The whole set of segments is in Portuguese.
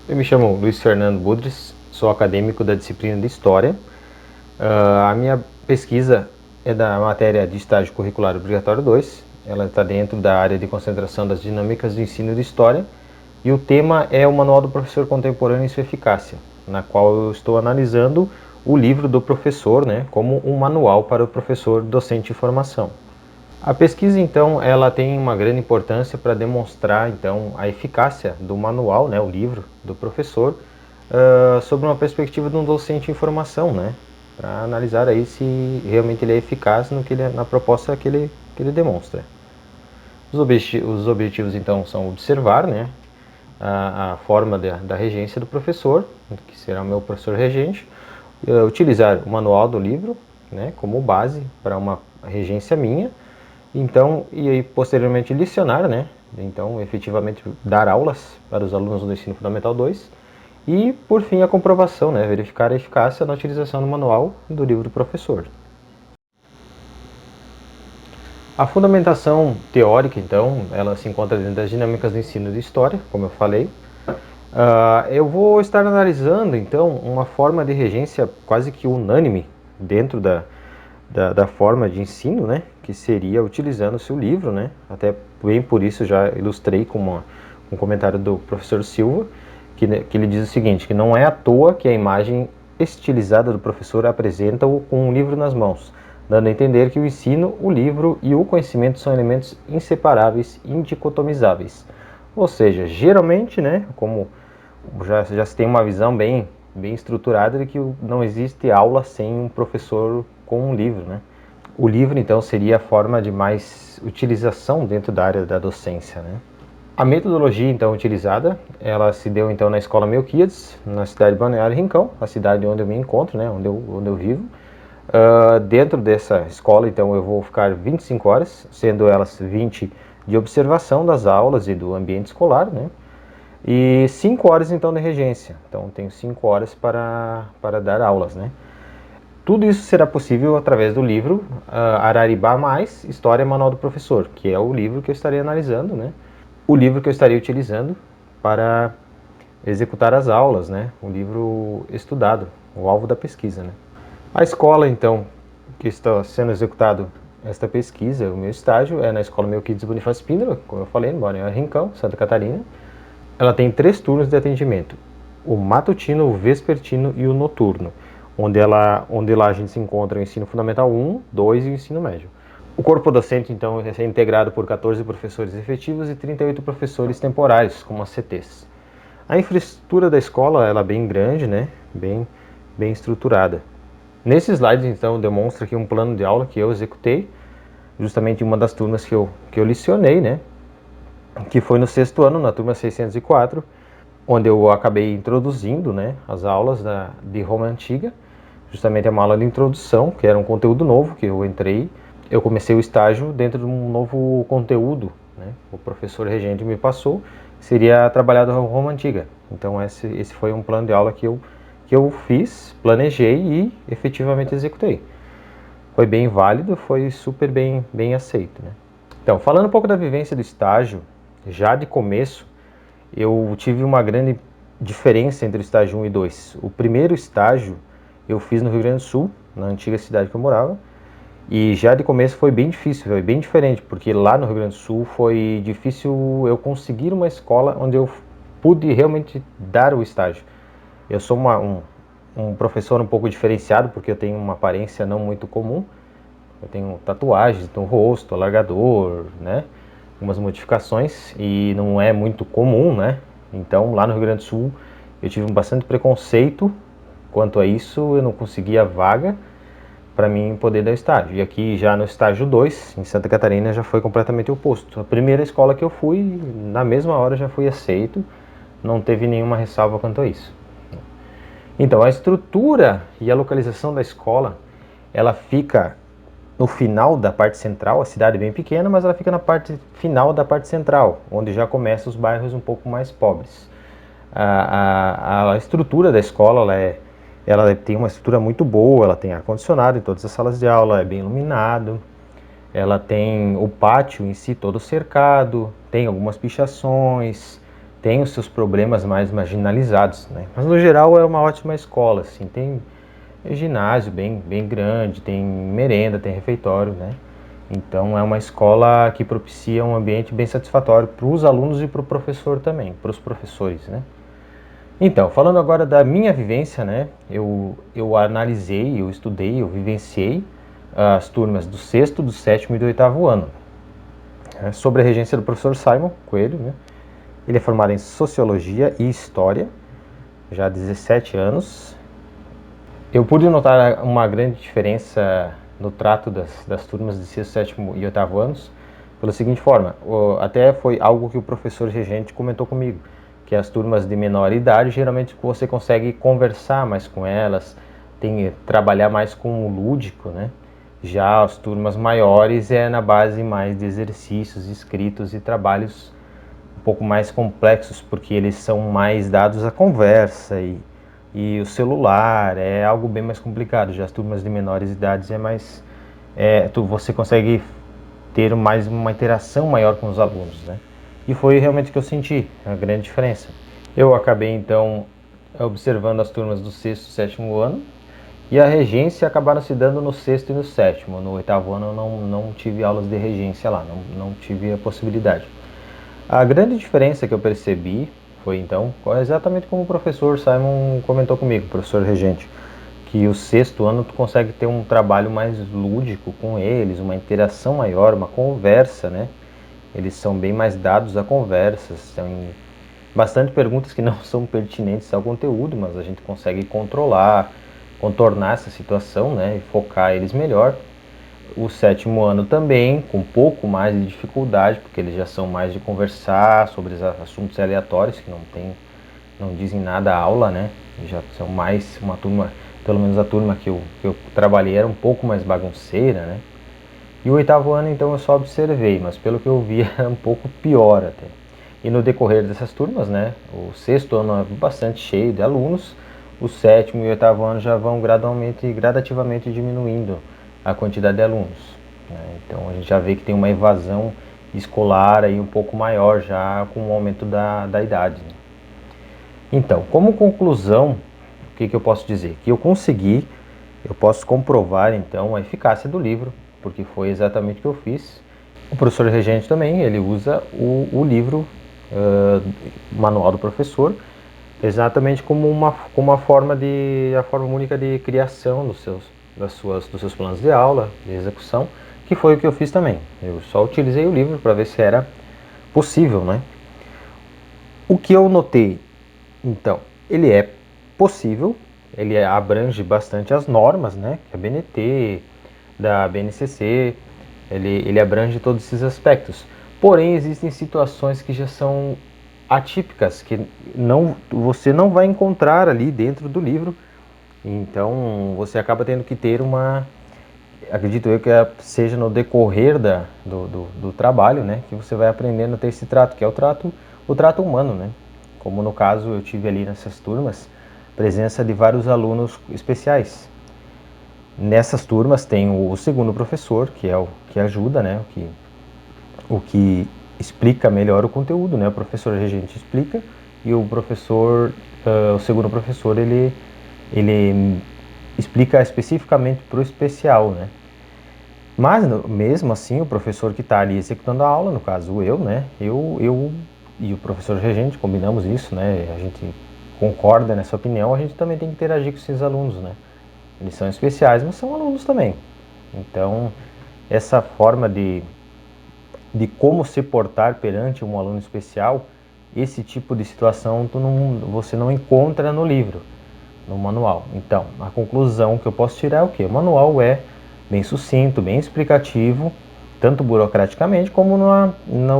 Eu me chamo Luiz Fernando Budres, sou acadêmico da disciplina de História. A minha pesquisa é da matéria de estágio curricular obrigatório 2. Ela está dentro da área de concentração das dinâmicas do ensino de História. E o tema é o Manual do Professor Contemporâneo e sua eficácia, na qual eu estou analisando o livro do professor, como um manual para o professor docente de formação. A pesquisa, então, ela tem uma grande importância para demonstrar, então, a eficácia do manual, o livro do professor, sobre uma perspectiva de um docente em formação, para analisar aí se realmente ele é eficaz no que na proposta que ele demonstra. Os objetivos, então, são observar, a forma da regência do professor, que será o meu professor regente, utilizar o manual do livro, como base para uma regência minha. Então, e aí posteriormente licionar, então efetivamente dar aulas para os alunos do ensino fundamental 2 e por fim a comprovação, verificar a eficácia na utilização do manual do livro do professor. A fundamentação teórica, então, ela se encontra dentro das dinâmicas do ensino de história, como eu falei. Eu vou estar analisando, então, uma forma de regência quase que unânime dentro da forma de ensino, que seria utilizando o seu livro, até bem por isso já ilustrei com um comentário do professor Silva, que ele diz o seguinte, que não é à toa que a imagem estilizada do professor apresenta-o com um livro nas mãos, dando a entender que o ensino, o livro e o conhecimento são elementos inseparáveis, indicotomizáveis. Ou seja, geralmente, como já se tem uma visão bem estruturada de que não existe aula sem um professor com um livro, O livro, então, seria a forma de mais utilização dentro da área da docência, A metodologia, então, utilizada, ela se deu, então, na Escola Melquiades, na cidade de Balneário Rincão, a cidade onde eu me encontro, onde eu vivo. Dentro dessa escola, então, eu vou ficar 25 horas, sendo elas 20 de observação das aulas e do ambiente escolar, E 5 horas, então, de regência. Então, tenho 5 horas para dar aulas, Tudo isso será possível através do livro Araribá Mais História Manual do Professor, que é o livro que eu estarei analisando, O livro que eu estarei utilizando para executar as aulas, O livro estudado, o alvo da pesquisa, A escola, então, que está sendo executado esta pesquisa, o meu estágio, é na Escola Melquiades Bonifácio Spínola, como eu falei, no Balneário Rincão, Santa Catarina. Ela tem 3 turnos de atendimento, o matutino, o vespertino e o noturno, onde lá a gente se encontra o ensino fundamental 1, 2 e o ensino médio. O corpo docente, então, é integrado por 14 professores efetivos e 38 professores temporários, como as CTs. A infraestrutura da escola ela é bem grande, bem estruturada. Nesse slide, então, demonstra aqui um plano de aula que eu executei, justamente em uma das turmas que eu licionei, que foi no 6º ano, na turma 604, onde eu acabei introduzindo as aulas de Roma Antiga, justamente uma aula de introdução, que era um conteúdo novo que eu entrei. Eu comecei o estágio dentro de um novo conteúdo, o professor regente me passou, seria trabalhado a Roma Antiga. Então esse foi um plano de aula que eu fiz, planejei e efetivamente executei. Foi bem válido, foi super bem aceito. Então, falando um pouco da vivência do estágio, já de começo, eu tive uma grande diferença entre o estágio 1 e 2. O primeiro estágio eu fiz no Rio Grande do Sul, na antiga cidade que eu morava, e já de começo foi bem difícil, foi bem diferente, porque lá no Rio Grande do Sul foi difícil eu conseguir uma escola onde eu pude realmente dar o estágio. Eu sou um professor um pouco diferenciado, porque eu tenho uma aparência não muito comum, eu tenho tatuagens no rosto, alargador, algumas modificações, e não é muito comum, Então, lá no Rio Grande do Sul, eu tive bastante preconceito quanto a isso, eu não conseguia vaga para mim poder dar estágio. E aqui, já no estágio 2, em Santa Catarina, já foi completamente oposto. A primeira escola que eu fui, na mesma hora já fui aceito, não teve nenhuma ressalva quanto a isso. Então, a estrutura e a localização da escola, ela fica no final da parte central, a cidade é bem pequena, mas ela fica na parte final da parte central, onde já começam os bairros um pouco mais pobres. A estrutura da escola ela tem uma estrutura muito boa, ela tem ar-condicionado em todas as salas de aula, é bem iluminado, ela tem o pátio em si todo cercado, tem algumas pichações, tem os seus problemas mais marginalizados, né? Mas no geral é uma ótima escola, assim, tem ginásio bem grande, tem merenda, tem refeitório, né? Então é uma escola que propicia um ambiente bem satisfatório para os alunos e para o professor também, para os professores, né? Então, falando agora da minha vivência, né? Eu analisei, eu estudei, eu vivenciei as turmas do sexto, do sétimo e do oitavo ano. Sobre a regência do professor Simon Coelho, né? Ele é formado em Sociologia e História, já há 17 anos. Eu pude notar uma grande diferença no trato das turmas de sexto, sétimo e oitavo anos, pela seguinte forma, até foi algo que o professor regente comentou comigo, que as turmas de menor idade, geralmente você consegue conversar mais com elas, trabalhar mais com o lúdico, né? Já as turmas maiores é na base mais de exercícios escritos e trabalhos um pouco mais complexos, porque eles são mais dados à conversa e o celular é algo bem mais complicado. Já as turmas de menores idades é mais... você consegue ter mais uma interação maior com os alunos, né? E foi realmente o que eu senti, a grande diferença. Eu acabei, então, observando as turmas do sexto e sétimo ano, e a regência acabaram se dando no sexto e no sétimo. No oitavo ano eu não tive aulas de regência lá, não tive a possibilidade. A grande diferença que eu percebi foi, então, exatamente como o professor Simon comentou comigo, o professor regente, que o sexto ano tu consegue ter um trabalho mais lúdico com eles, uma interação maior, uma conversa, né? Eles são bem mais dados a conversas, tem bastante perguntas que não são pertinentes ao conteúdo, mas a gente consegue contornar essa situação, né? E focar eles melhor. O sétimo ano também, com um pouco mais de dificuldade, porque eles já são mais de conversar sobre assuntos aleatórios, que não dizem nada à aula, né? Já são mais uma turma, pelo menos a turma que eu trabalhei era um pouco mais bagunceira, né? E o oitavo ano, então, eu só observei, mas pelo que eu vi era um pouco pior até. E no decorrer dessas turmas, né? O sexto ano é bastante cheio de alunos, o sétimo e o oitavo ano já vão gradativamente diminuindo a quantidade de alunos, né? Então a gente já vê que tem uma evasão escolar aí um pouco maior já com o aumento da idade, né? Então, como conclusão, o que eu posso dizer? Que eu posso comprovar então a eficácia do livro, porque foi exatamente o que eu fiz. O professor regente também, ele usa o livro, Manual do Professor, exatamente como uma forma a forma única de criação dos seus planos de aula, de execução, que foi o que eu fiz também. Eu só utilizei o livro para ver se era possível, né? O que eu notei, então, ele é possível, ele abrange bastante as normas, né? Que é a BNT, da BNCC, ele abrange todos esses aspectos. Porém, existem situações que já são atípicas, que você não vai encontrar ali dentro do livro. Então, você acaba tendo que ter acredito eu que seja no decorrer do trabalho, né, que você vai aprendendo a ter esse trato, que é o trato humano, né? Como no caso eu tive ali nessas turmas, presença de vários alunos especiais. Nessas turmas tem o segundo professor, que é o que ajuda, né, o que explica melhor o conteúdo, né? O professor regente explica e o segundo professor, ele explica especificamente para o especial, né? Mas mesmo assim, o professor que está ali executando a aula, no caso eu, né? Eu e o professor regente combinamos isso, né? A gente concorda nessa opinião, a gente também tem que interagir com esses alunos, né? Eles são especiais, mas são alunos também. Então, essa forma de como se portar perante um aluno especial, esse tipo de situação você não encontra no livro, no manual. Então, a conclusão que eu posso tirar é o quê? O manual é bem sucinto, bem explicativo, tanto burocraticamente como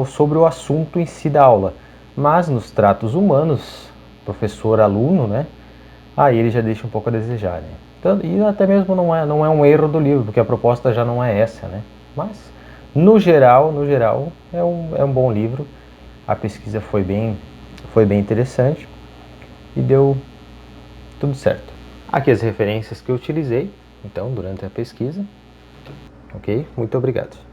sobre o assunto em si da aula. Mas nos tratos humanos, professor-aluno, né? Aí ele já deixa um pouco a desejar, né? Então, e até mesmo não é um erro do livro, porque a proposta já não é essa, né? Mas, no geral é um bom livro. A pesquisa foi bem interessante e deu tudo certo. Aqui as referências que eu utilizei, então, durante a pesquisa. Ok? Muito obrigado.